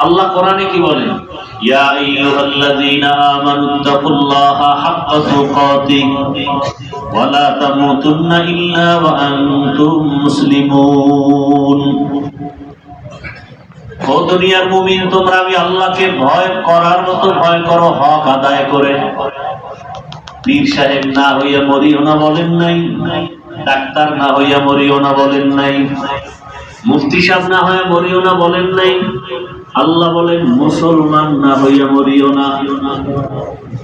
আল্লাহ কোরআনে কি বলেন? ইয়া আইয়ুহাল্লাযীনা আমানুত্তাকুল্লাহা হাক্কা তুকাতিহ ওয়া লা তামুতুন্না ইল্লা ওয়া আনতুম মুসলিমুন। ও দুনিয়ার মুমিন, তোমরা আমি আল্লাহকে ভয় করার মতো ভয় করো, হক আদায় করে। পীর সাহেব না হইয়া মরিও না বলেন নাই, ডাক্তার না হইয়া মরিও না বলেন নাই, মুফতি সাহেব না হইয়া মরিও না বলেন নাই। আল্লাহ বলেন মুসলমান না হইয়া মরিও না।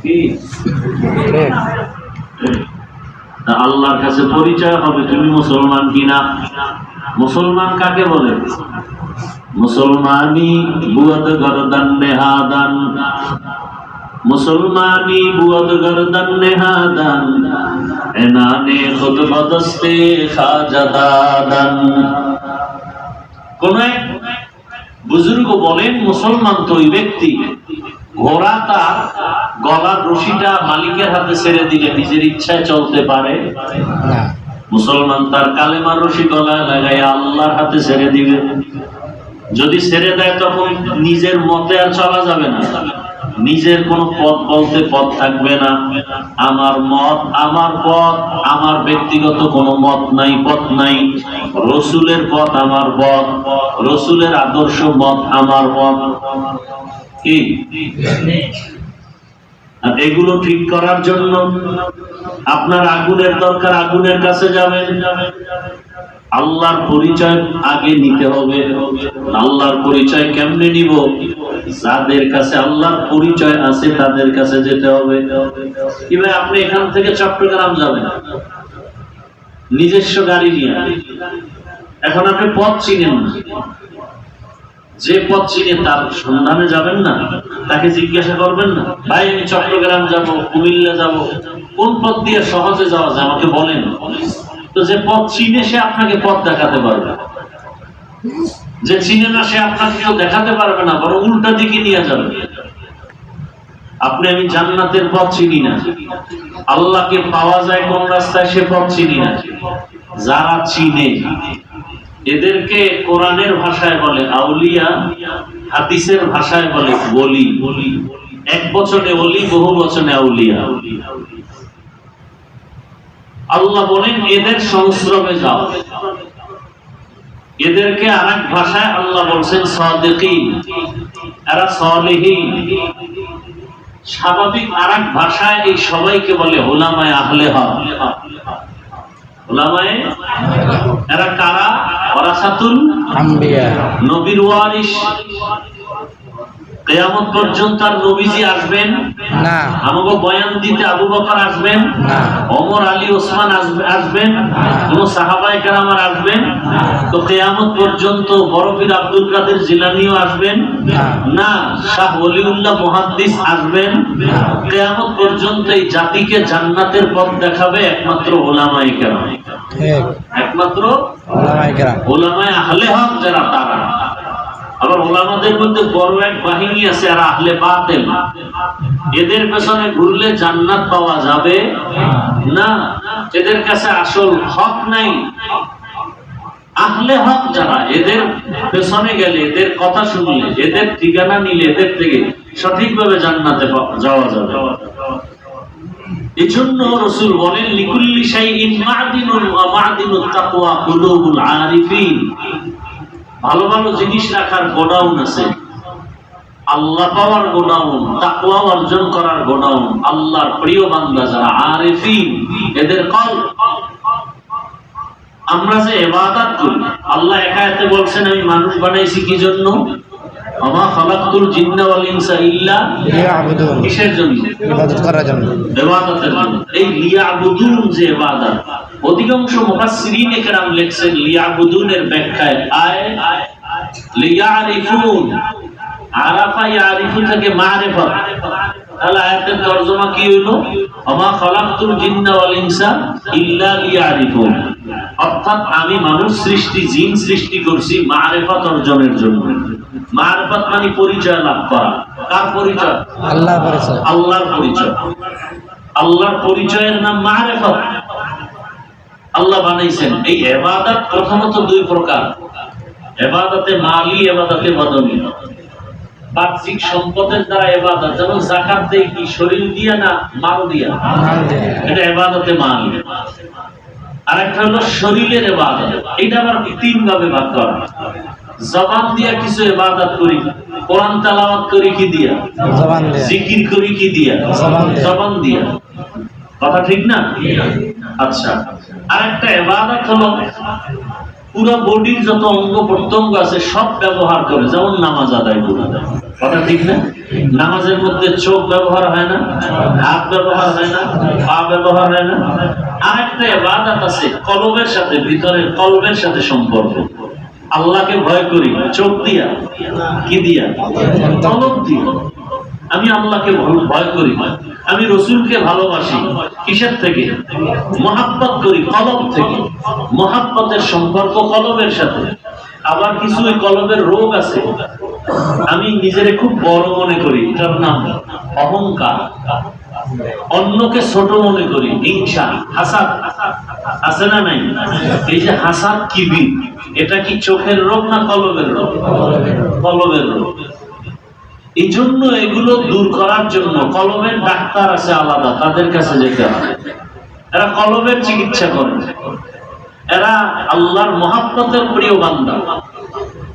কি আল্লাহর কাছে পরিচয় হবে তুমি মুসলমান কিনা। মুসলমান কাকে বলে? মুসলমানি বুয়াদ গরদান নেহাদান, মুসলমানি বুয়াদ গরদান নেহাদান, এনানে খুদ বদস্তে খাজাদাদান। কোন এক বুজুর্গ বলেন, মুসলমান তো ওই ব্যক্তি ঘোড়া তার গলার রশিটা মালিকের হাতে ছেড়ে দিলে নিজের ইচ্ছায় চলতে পারে। মুসলমান তার কালেমার রশি গলায় লাগাইয়া আল্লাহর হাতে ছেড়ে দিবে। যদি ছেড়ে দেয় তখন নিজের মতে আর চলা যাবে না, নিজের কোন পথ বলতে পথ থাকবে না। আমার মত, আমার পথ, আমার ব্যক্তিগত কোনো মত নাই, পথ নাই। রসুলের পথ আমার পথ, রসুলের আদর্শ মত আমার মত। কি আর এগুলো ঠিক করার জন্য আপনার আগুনের দরকার, আগুনের কাছে যাবেন। আল্লাহর পরিচয় আগে নিতে হবে। আল্লাহর পরিচয় কেমনে নিব? যাদের কাছে আল্লাহর পরিচয় আছে তাদের কাছে যেতে হবে। কিভাবে? আপনি এখান থেকে চট্টগ্রাম যাবেন নিজস্ব গাড়ি নিয়ে, এখন আপনি পথ চিনেন না। যে পথ চিনে তার সন্ধানে যাবেন না, তাকে জিজ্ঞাসা করবেন না, ভাই আমি চট্টগ্রাম যাব, কুমিল্লা যাব, কোন পথ দিয়ে সহজে যাওয়া যায় আমাকে বলেন। তো যে পথ চিনে সে আপনাকে পথ দেখাতে পারবে, যে চিনে না সে আপনাকে কেউ দেখাতে পারবে না, বরং উল্টা দিকে নিয়ে যাবে। আপনি আমি জান্নাতের পথ চিনি না, আল্লাহকে পাওয়া যায় কোন রাস্তায় সে পথ চিনি না। যারা চিনে এদেরকে কোরআনের ভাষায় বলে আউলিয়া, হাদিসের ভাষায় বলে ওলি। এক বচনে ওলি, বহু বচনে আউলিয়া। আল্লাহ বলেন এদের সংস্রবে যাও। এদেরকে আরেক ভাষায় আল্লাহ বলছেন সাদিকিন, এরা সালিহিন। স্বাভাবিক আরেক ভাষায় এই সবাইকে বলে উলামায়ে আহলে হক। উলামায়ে, এরা কারা? ওয়ারাসাতুল আম্বিয়া, নবীর ওয়ারিস। কিয়ামত পর্যন্ত আর নবীজি আসবেন না, আমাকে বয়ান দিতে আবু বকর আসবেন না, ওমর আলী ওসমান আসবেন, কোন সাহাবায়ে কেরাম আসবেন? তো কিয়ামত পর্যন্ত বড় পীর আব্দুল কাদের জিলানীও আসবেন না, শাহ ওলিউল্লাহ মুহাদ্দিস আসবেন? কিয়ামত পর্যন্ত এই জাতিকে জান্নাতের পথ দেখাবে একমাত্র উলামায়ে কেরাম, একমাত্র উলামায়ে কেরাম, উলামায়ে আহলে হক যারা তারা। আবার উলামাদের মধ্যে বড় এক বাহিনী আছে আর আহলে বাতিল। এদের পেছনে ঘুরলে জান্নাত পাওয়া যাবে না, এদের কাছে আসল হক নাই। আহলে হক যারা, এদের পেছনে গেলে, এদের কথা শুনলে, এদের ঠিকানা নিলে এদের থেকে সঠিকভাবে জান্নাতে যাওয়া যাবে। এজন্য রাসূল বলেন লিকুল্লি শাইইন মা'দিনুন ওয়া মা'দিনুত তাকওয়া কুলুবুল আরিফিন। ভালো ভালো জিনিস রাখার গোডাউন আছে, আল্লাহ পাওয়ার গোডাউন, তাকওয়া অর্জন করার গোডাউন। আল্লাহর প্রিয় বান্দা যারা আরিফিন, এদের কলব। আমরা যে ইবাদত করি, আল্লাহ এক আয়াতে বলছেন আমি মানুষ বানাইছি কি জন্য? ওমা খালাকতুল জিন্না ওয়াল ইনসা ইল্লা লিয়াবুদুন। কিসের জন্য? ইবাদত করার জন্য, ইবাদতের জন্য। এই লিয়াবুদুন যে ইবাদত, অধিকাংশ মুফাসসিরিন কেরাম লিখছেন লিয়াবুদুনের ব্যাখ্যায় আয় লিয়ারিফুন। আরাফা ইয়ারিফু থেকে মারিফাত। তাহলে আয়াতের তরজমা কি হলো? ওমা খালাকতুল জিন্না ওয়াল ইনসা ইল্লা লিয়ারিফুন। অর্থাৎ আমি মানুষ সৃষ্টি, জিন সৃষ্টি করছি মারিফাত অর্জনের জন্য। মারিফাত মানে পরিচয় লাভ করা। কার পরিচয়? আল্লাহর পরিচয়। আল্লাহর পরিচয়। আল্লাহর পরিচয়ের নাম মারিফাত। আল্লাহ বানাইছেন। এই ইবাদত প্রথমত দুই প্রকার, ইবাদতে মালি, ইবাদতে বদনী। বাহ্যিক সম্পদের দ্বারা ইবাদত, যেমন যাকাত দেয় কি শরীর দিয়া না মাল দিয়া? এটা ইবাদতে মাল। আর একটা হলো শরীরের ইবাদত, এটা আবার তিন ভাবে ভাগ করা। জবান দিয়া কিছু ইবাদত করি, কোরআন তেলাওয়াত করি কি দিয়া? জবান দিয়া। জিকির করি কি দিয়া? জবান দিয়া। কথা ঠিক না? আচ্ছা, আর একটা ইবাদত হলো পুরো বডির যত অঙ্গ প্রত্যঙ্গ আছে সব ব্যবহার করে, যেমন নামাজ আদায় করা। কথা ঠিক না? নামাজের মধ্যে চোখ ব্যবহার হয় না, হাত ব্যবহার হয় না, পা ব্যবহার হয় না। আর একটা ইবাদত আছে কলবের সাথে, ভিতরের কলবের সাথে সম্পর্ক। আল্লাহকে ভয় করি চোখ দিয়া কি দিয়া? কলব দিয়া। আমি আল্লাহকে ভয় করি, আমি রসুলকে ভালোবাসি কিসের থেকে? মহাব্বত করি কলব থেকে। মহাব্বতের সম্পর্ক কলবের সাথে। আবার কিছু ওই কলবের রোগ আছে, আমি নিজেরে খুব বড় মনে করি, এটার নাম অহংকার। অন্যকে ছোট মনে করি, হিংসা, হাসাদ আছে না নাই? এই যে হাসাদ, কিবির, এটা কি চোখের রোগ না কলবের রোগ? কলবের রোগ। এই জন্য এগুলো দূর করার জন্য কলবের ডাক্তার আছে আলাদা, তাদের কাছে যেতে হবে। এরা কলবের চিকিৎসা করে, এরা আল্লাহর মহাব্বতের প্রিয় বান্দা,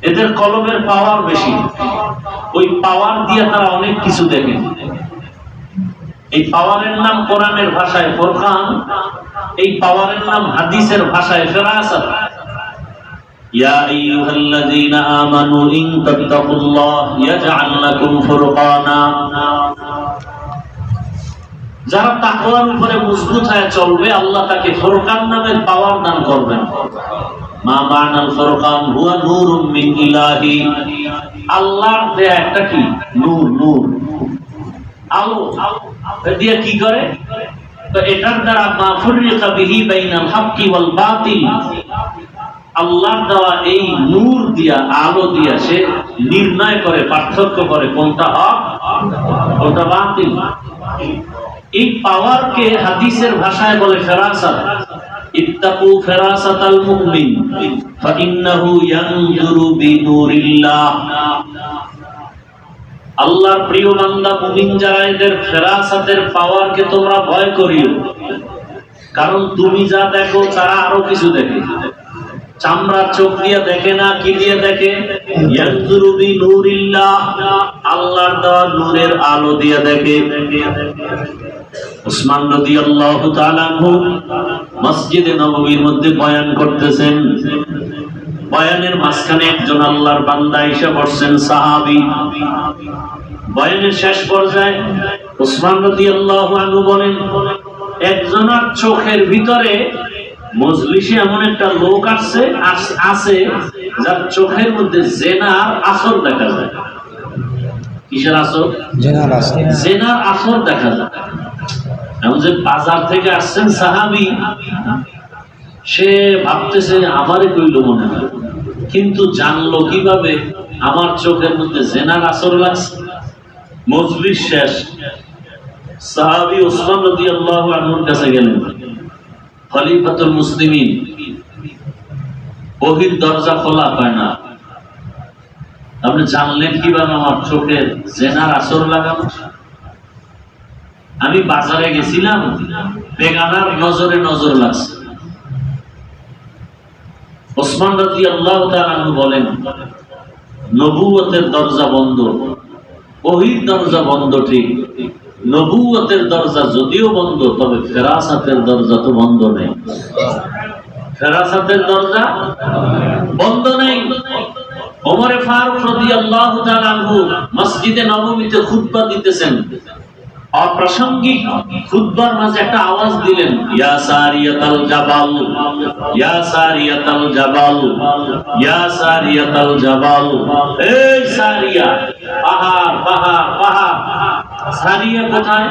এদের কলবের পাওয়ার বেশি। ওই পাওয়ার দিয়ে তারা অনেক কিছু দেখে। এই পাওয়ারের নাম কোরআনের ভাষায় ফুরকান, এই পাওয়ারের নাম হাদিসের ভাষায় ফেরাসাত। ইয়া আইয়ুহাল্লাযীনা আমানু ইন তাত্তাকুল্লাহ ইয়াজআল লাকুম ফুরকানা। যারা তাকওয়ার উপরে মজবুত হয়ে চলবে, আল্লাহ তাকে ফুরকান নামের পাওয়ার দান করবেন। মা মানাল ফুরকান হুয়া নূরুম মিন ইলাহি। আল্লাহর দেয়া একটা কি? নূর, নূর, আলো। দিয়ে কি করে? তো এটার দ্বারা মা ফুররিকা বিহি বাইনাল হাক্কি ওয়াল বাতিল। আল্লাহর দেওয়া এই নূর দিয়া, আলো দিয়া সে নির্ণয় করে, পার্থক্য করে কোনটা হক কোনটা বাতিল। এই পাওয়ারকে হাদিসের ভাষায় বলে ফেরাসাত। ইত্তাকু ফেরাসাতাল মুমিন ফাইন্নাহু ইয়ানজুরু বিনুরিল্লাহ। আল্লাহর প্রিয় বান্দা মুমিন যারা, এদের ফেরাসাতের পাওয়ারকে তোমরা ভয় করিও, কারণ তুমি যা দেখো তারা আরো কিছু দেখে। চামড়ার চোখ দিয়ে দেখে না, কি দিয়ে দেখে? ইয়ানজুরু বিনুরিল্লাহ, আল্লাহর দেওয়া নূরের আলো দিয়ে দেখে। উসমান রাদিয়াল্লাহু তাআলা আনহু মসজিদে নববীর মধ্যে বয়ান করতেছেন। বয়ানের মাঝখানে একজন আল্লাহর বান্দা এসে বসছেন, সাহাবী। বয়ানের শেষ পর্যায়ে উসমান রাদিয়াল্লাহু আনহু বলেন, একজনের চোখের ভিতরে মজলিসে এমন একটা লোক আছে যার চোখের মধ্যে জেনার আসর দেখা যায়। কিসের আসর? জেনার আসর। জেনার আসর দেখা যায়। এমন যে বাজার থেকে আসছেন সাহাবী, সে ভাবতেছে আমারে কইল মনে হয়, কিন্তু জানলো কিভাবে আমার চোখের মধ্যে জেনার আসর লাগছে। মজলিস শেষ, সাহাবী উসমান রাদিয়াল্লাহু আনহুর কাছে গেলেন, খলিফাতুল মুসলিমিন। ওহির দরজা খোলা পায় না, আপনি জানলেন কিভাবে আমার চোখের জেনার আসর লাগানো? আমি বাজারে গেছিলাম, বেগানার নজরে নজর লাগছে। ওসমান রাদিয়াল্লাহু তাআলা আনহু বলেন, নবুয়তের দরজা বন্ধ, ওহির দরজা বন্ধ ঠিক, নবুয়তের দরজা যদিও বন্ধ, তবে ফেরাসাতের দরজা তো বন্ধ নেই। ফেরাসাতের দরজা বন্ধ নেই। ওমরে ফারুক রাদিয়াল্লাহু তাআলা আনহু মসজিদে নববীতে খুতবা দিতেছেন। অপ্রাসঙ্গিক খুতবার মাঝে একটা আওয়াজ দিলেন, ইয়া সারিয়াতাল জাবাল, ইয়া সারিয়াতাল জাবাল, ইয়া সারিয়াতাল জাবাল। এই সারিয়া, পাহাড় পাহাড় পাহাড়। সারিয়া কোথায়?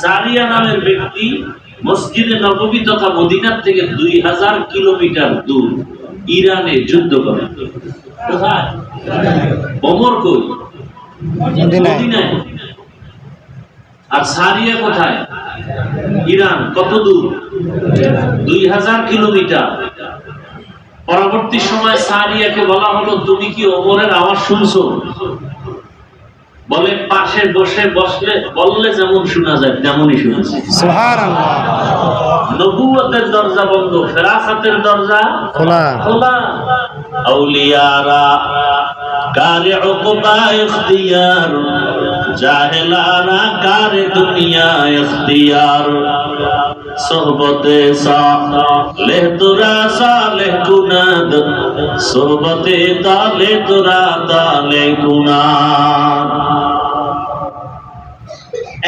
সারিয়া নামের ব্যক্তি মসজিদে নববী তথা মদিনার থেকে 2000 কিলোমিটার দূর ইরানে যুদ্ধ করে। কোথায়? ওমর কই? মদিনায়। আর সারিয়া কোথায়? ইরান। কত দূর? 2000 কিলোমিটার। পরবর্তী সময় সারিয়াকে বলা হলো, তুমি কি ওমরের আওয়াজ শুনছো? বলে পাশে বসলে বললে যেমন শোনা যায় তেমনই শুনেছি। সুবহানাল্লাহ। নবুয়তের দরজা বন্ধ, ফেরাসাতের দরজা খোলা। খোলা। আউলিয়ারা কারে উকবা ইখতিয়ার, জাহেলানা কারে দুনিয়া ইখতিয়ার। সোহবতে সালেহ তোরা সালেহ কুনাদ, সোহবতে তালে তোরা তালে কুনাদ।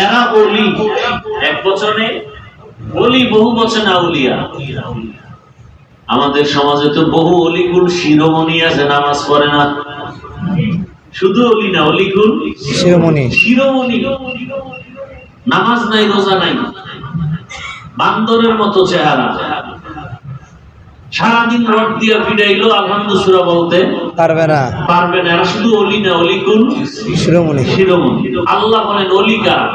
এরা ওলি, এক বচনে ওলি, বহু বচনে আউলিয়া। আমাদের সমাজে তো বহু অলিকুল শিরোমণি আছে, নামাজ পড়ে না। শুধু অলি না, অলিকুল শিরোমণি, নামাজ নাই, রোজা নাই, বান্দরের মতো চেহারা। সারাদিন রড দিয়া ফিরাইলো আলহামদুলিল্লাহ বলতে পারবে না। এরা শুধু অলি না, অলিকুল শিরোমণি। আল্লাহ বলেন অলি কারা?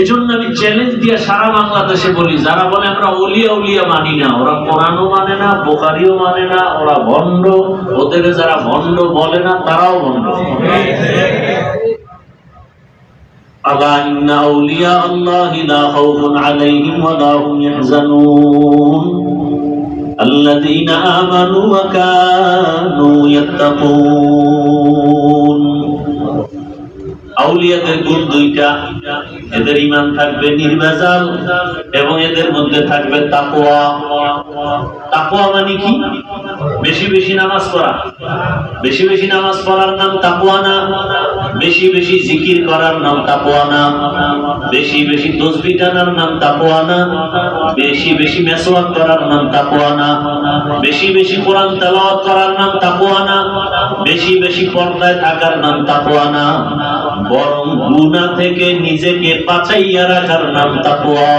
এজন্য আমি চ্যালেঞ্জ দিয়ে সারা বাংলাদেশে বলি, যারা বলে আমরা ওলিয়া উলিয়া মানি না, ওরা কোরআনও মানে না, বুখারীও মানে না, ওরা ভণ্ড। ওদের যারা ভণ্ড বলে না তারাও ভণ্ড। আলা ইন্না আউলিয়া আল্লাহি লা খাউফুন আলাইহিম ওয়া লা হুম ইয়াহজানুন আল্লাযীনা আমানু ওয়া কানু ইয়াত্তাকুন। আউলিয়াদের গুণ দুইটা, এদের ঈমান থাকবে নির্ভেজাল এবং এদের মধ্যে থাকবে তাকওয়া। তাকওয়া মানে কি? বেশি বেশি নামাজ পড়া। বেশি বেশি নামাজ পড়ার নাম তাকওয়া না। বেশি বেশি জিকির করার নাম তাকওয়া না। বেশি বেশি তাসবিহ টানার নাম তাকওয়া না। বেশি বেশি মেসওয়াক করার নাম তাকওয়া না। বেশি বেশি কোরআন তেলাওয়াত করার নাম তাকওয়া না। বেশি বেশি পর্দায় থাকার নাম তাকওয়া না, বরং গুনাহ থেকে নিজেকে বাঁচাইয়া রাখার নাম তাকওয়া।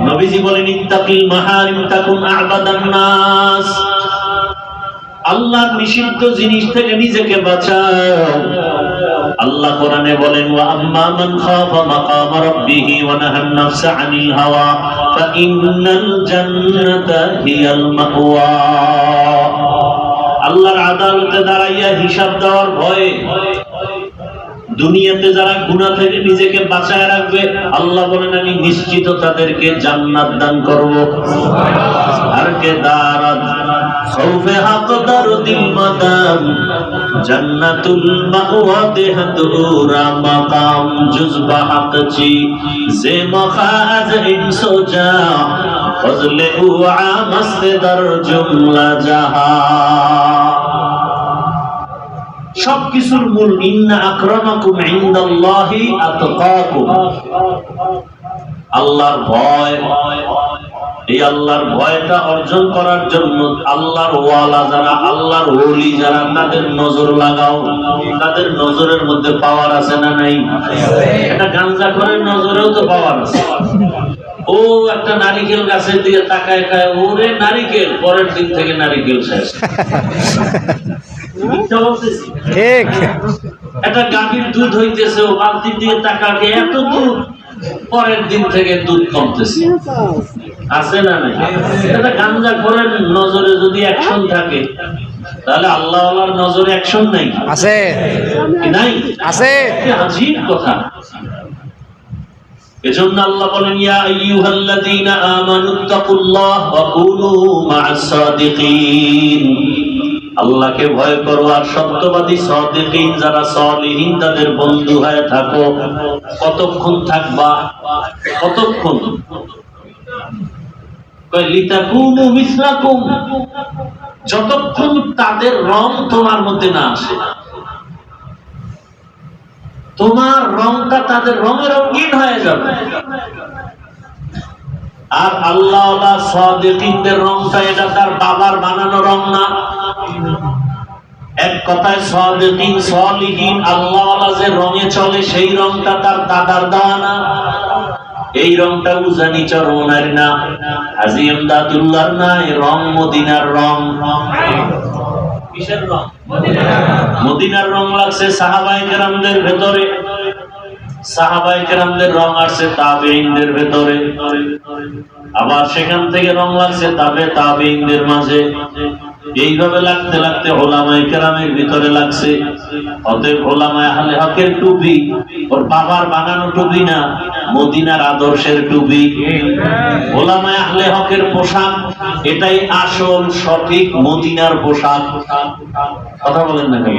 নবীজি বলেন ইত্তাকিল মাহারিম তাকুন আ'বাদান নাস। আল্লাহর নিষিদ্ধ জিনিস থেকে নিজেকে বাঁচাও। আল্লাহ কোরআনে বলেন ওয়া আম্মা মান খাফা মাকাম রাব্বিহি ওয়া নাহান নাফসা আনিল হাওয়া ফাইন্নাল জান্নাতা হিয়াল মাওয়া। আল্লাহর আদালতে দাঁড়াইয়া হিসাব দেওয়ার ভয়ে দুনিয়াতে যারা গুনাহ থেকে নিজেকে বাঁচায় রাখবে, আল্লাহ বলেন আমি নিশ্চিত তাদেরকে জান্নাত দান করব। আর কে দারাত খাউফে হাকদার দিল মাদাম জান্নাতুল মাওয়া দেহদুরা মাকাম জুজবা হাকচি জে মখাজ ইনসোজা ফজলে উআ মাসদার জুমলা জাহা। সবকিছুর মূল ইন্না আকরামাকুম ইনদাল্লাহি আতকাকুম। আল্লাহর ভয়, এই আল্লাহর ভয়টা অর্জন করার জন্য আল্লাহর ওয়ালা যারা, আল্লাহর ওলি যারা, তাদের নজর লাগাও। তাদের নজরের মধ্যে পাওয়ার আছে না নাই? একটা গাঞ্জাখোরের নজরেও তো পাওয়ার আছে। ও একটা নারিকেল গাছের দিকে তাকায় খায়, ওরে নারিকেল, পরের দিন থেকে নারিকেল শেষ। ঠিক। একটা গাভীর দুধ হইতেছে, ও বালতির দিকে তাকাকে এত দুধ, পরের দিন থেকে দুধ কমতেছে। আছে না নাই? এটা গাঞ্জাখোরের নজরে যদি অ্যাকশন থাকে, তাহলে আল্লাহ ওয়ালার নজরে অ্যাকশন নাই? আছে। নাই? আছে। আজীব কথা। এজন্য আল্লাহ বলেন ইয়া আইয়ুহাল্লাযীনা আমানুত্তাকুল্লাহ ওয়া কুনু মা'আস সাদিকিন। আল্লাহকে ভয় করো আর সত্যবাদী সাদিকিন যারা সালিহিন তাদের বন্ধু হয়ে থাকো। কতক্ষণ থাকবা? কতক্ষণ? কয় লিতাকুনু মিসলাকুম, যতক্ষণ তাদের রং তোমার মধ্যে না আসে। তোমার রংটা তাদের রঙে রঙিন হয়ে যাবে। আর আল্লাহ ওয়ালা সাদিকিনদের রংটা এটা তার বাবার বানানো রং না। এক কথায় সাদিকিন সালিহিন আল্লাহ ওয়ালা যে রঙে চলে সেই রংটা তার দাদার দেওয়া না। এই রংটা উজানি চরমনার না, হাজী ইমদাদুল্লাহর না, এই রং মদিনার রং। কিসের রং? মদিনার রং লাগছে সাহাবায়ে কেরামদের ভেতরে, সাহাবায়ে কেরামদের রং আসছে তাবেঈনদের ভেতরে, আবার সেখান থেকে রং লাগছে তাবেঈনদের মাঝে। এইভাবে লাগতে লাগতে ওলামায়ে কেরামের ভিতরে লাগছে। অতএব ওলামায়ে আহলে হকের টুপি ওর বাবার বানানো টুপি না, মদিনার আদর্শের টুপি। ওলামায়ে আহলে হকের পোশাক এটাই আসল সঠিক মদিনার পোশাক। কথা বলেন না কেন?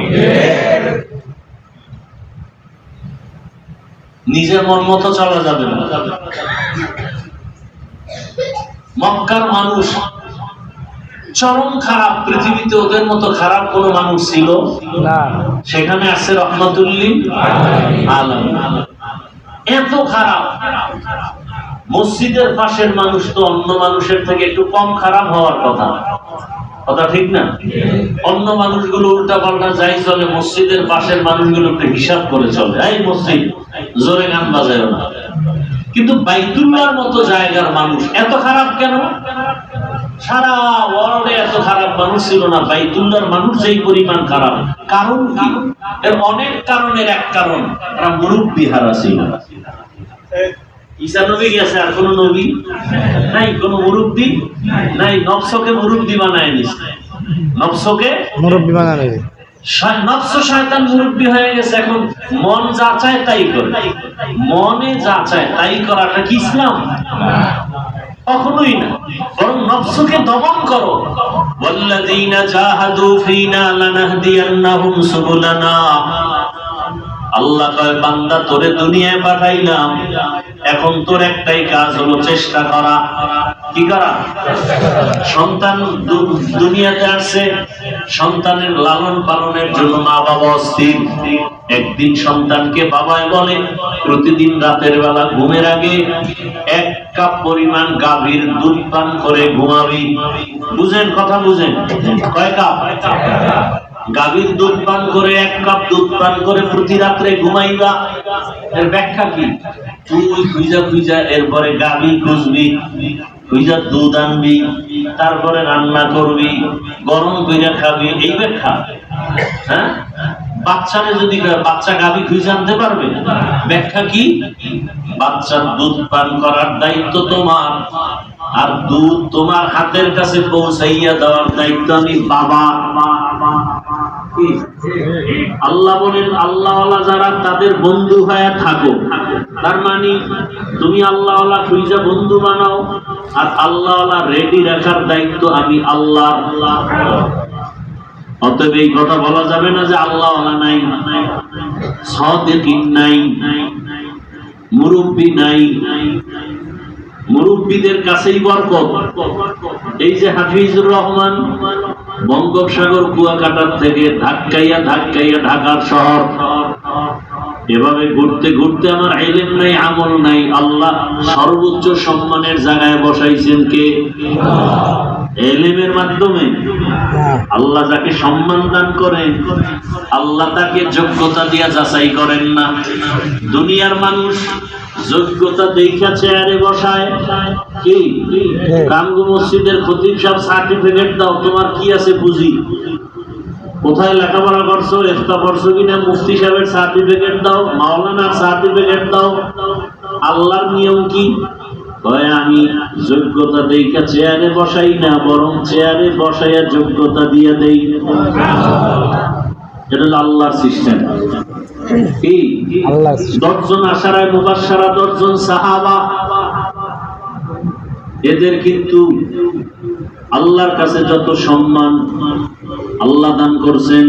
নিজের মন মতো চলা যাবে না। মক্কার মানুষ চরম খারাপ, পৃথিবীতে ওদের মতো খারাপ কোন মানুষ ছিল না। সেখানে আছে রহমাতুল্লিল আলামিন। এত খারাপ, মসজিদের পাশের মানুষ তো অন্য মানুষের থেকে একটু কম খারাপ হওয়ার কথা, কথা ঠিক না? অন্য মানুষগুলো উল্টা পাল্টা যাই চলে, মসজিদের পাশের মানুষগুলো একটু হিসাব করে চলে। এই মসজিদ, জোরে গান বাজায় না। কিন্তু বাইতুল্লাহর মতো জায়গার মানুষ এত খারাপ কেন? সারা ওয়ার্ল্ডে এত খারাপ মানুষ ছিল না, বাইতুল্লাহর মানুষ যেই পরিমাণ খারাপ। কারণ কি? এর অনেক কারণের এক কারণ, তারা মুরব্বি হারা ছিল। ঈসা নবী গেছে, আর কোন নবী নাই, কোন মুরব্বি নাই। নফসকে মুরব্বি বানায় নিছে, নফসকে মুরব্বি বানায় নিছে। নফস শয়তান মুরব্বি হয়ে গেছে। এখন মন যা চায় তাই করে, মনে যা চায় তাই করাটা কি ইসলাম? কখনোই না। বরং নফসকে দমন করো। ওয়াল্লাযীনা জাহাদু ফীনা লানাহদিয়ান্নাহুম সুবুলানা। আল্লাহ কয়, বান্দা তোরে দুনিয়ায় পাঠাইলাম, এখন তোর একটাই কাজ হলো চেষ্টা করা। কি করা? সন্তান দুনিয়াতে আসছে, সন্তানের লালন পালনের জন্য মা বাবা অস্থির। একদিন সন্তানকে বাবাই বলে, প্রতিদিন রাতের বেলা ঘুমের আগে 1 কাপ পরিমাণ গাভীর দুধ পান করে ঘুমাবি। বুঝেন কথা? বুঝেন? কয় কাপ? গাভীর দুধ পান করে, 1 কাপ দুধ পান করে প্রতি রাত্রে ঘুমাইবা। এর ব্যাখ্যা কি? তুই খুঁজা খুঁজা এরপরে গাভী খুঁজবি, খুঁজা দুধ আনবি, তারপরে রান্না করবি, গরম করে খাবি। এই ব্যাখ্যা? হ্যাঁ, বাচ্চারে যদি বাচ্চা গাভী খুঁজে আনতে পারবে? ব্যাখ্যা কি? বাচ্চার দুধ পান করার দায়িত্ব তোমার, আর দুধ তোমার হাতের কাছে পৌঁছাইয়া দেওয়ার দায়িত্ব আমি বাবা। আল্লাহ বলেন, আল্লাহওয়ালা যারা তাদের বন্ধু হয়ে থাকো। তার মানে তুমি আল্লাহওয়ালা খুঁজা বন্ধু বানাও, আর আল্লাহওয়ালা রেডি রাখার দায়িত্ব আমি আল্লাহ। অতএব এই কথা বলা যাবে না যে আল্লাহওয়ালা নাই, সাদিকিন নাই, মুরব্বি নাই। মুরব্বিদের কাছেই বরকত। এই যে হাফিজুর রহমান বঙ্গোপসাগর কুয়াকাটার থেকে ধাক্কাইয়া ধাক্কাইয়া ঢাকার শহর, এভাবে ঘুরতে ঘুরতে আমার ইলম নাই, আমল নাই। আল্লাহ সর্বোচ্চ সম্মানের জায়গায় বসাইছেন কে? ইলমের মাধ্যমে। আল্লাহ যাকে সম্মান দান করেন, আল্লাহ তাকে যোগ্যতা দিয়া যাচাই করেন না। দুনিয়ার মানুষ যোগ্যতা দেখা চেয়ারে বসায়। কি রামগো মসজিদের খতিব সাহেব সার্টিফিকেট দাও, তোমার কি আছে পুঁজি, কোথায় লেখাপড়া করছো, ইফতা পড়ছো কিনা, মুফতি সাহেবের সার্টিফিকেট দাও, মাওলানার সার্টিফিকেট দাও। আল্লাহর নিয়ম কি? কয়, আমি যোগ্যতা দেখা চেয়ারে বসাই না, বরং চেয়ারে বসাইয়া যোগ্যতা দিয়ে দেই। এটা হলো আল্লাহর সিস্টেম। কি 10 জন আশারায়ে মুবাশশারা, 10 জন সাহাবা, এদের কিন্তু আল্লাহর কাছে যত সম্মান আল্লাহ দান করছেন,